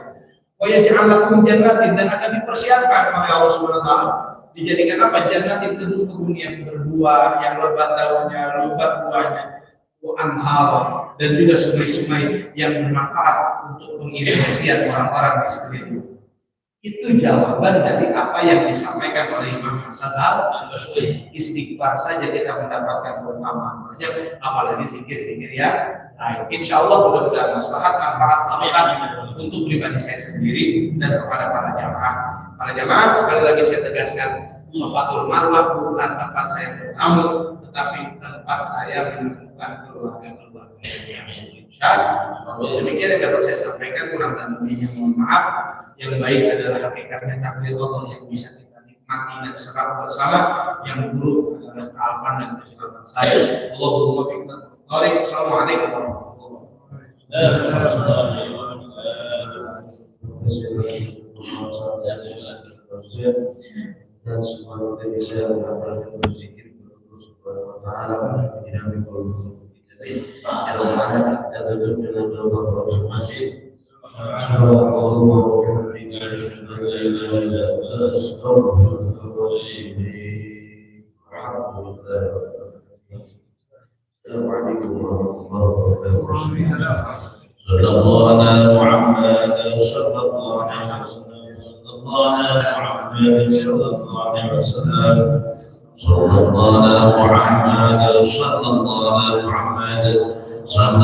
Wa yaj'al lakum jannatin, dan akan dipersiapkan oleh Allah Subhanahu wa taala. Dijadikan apa? Jannatin, kebun-kebun yang berbuah, yang lebat daunnya, lebat buahnya. Wa anhar, dan juga sungai-sungai yang bermanfaat untuk pengirigasian orang-orang di sekeliling. Itu jawaban dari apa yang disampaikan oleh Imam Hasan al-Basri. Istighfar saja kita mendapatkan keutamaan, apalagi zikir-zikir ya. Nah, insya Allah mudah-mudahan maslahat manfaat tambahan untuk pribadi saya sendiri dan kepada para jamaah. Para jamaah, sekali lagi saya tegaskan, Sofatul Marwah bukan tempat saya bertamu, tetapi tempat saya menemukan keluarga-keluarga yang insya Allah. Demikian yang dapat saya sampaikan, kurang dan lebihnya mohon maaf. Yang baik adalah hakikatnya takdir Allah yang bisa kita nikmati dan serap bersama. Yang buruk adalah kealpan dan kesalahan saya. Allahumma fiqna. Assalamualaikum warahmatullahi wabarakatuh. Dan semua kita bisa mengamalkan berzikir kepada Allah Subhanahu wa taala dengan mengikuti jadi dalam mana kita duduk dengan doa masing-masing. Subhanallah wa bihamdihi asyhadu an la ilaha illa anta astaghfiruka wa atubu ilaik. Assalamualaikum warahmatullahi wabarakatuh. Sallallahu ala Muhammad sallallahu alaihi wasallam. Sallallahu ala Muhammad sallallahu alaihi wasallam. Sallallahu ala Muhammad sallallahu alaihi wasallam.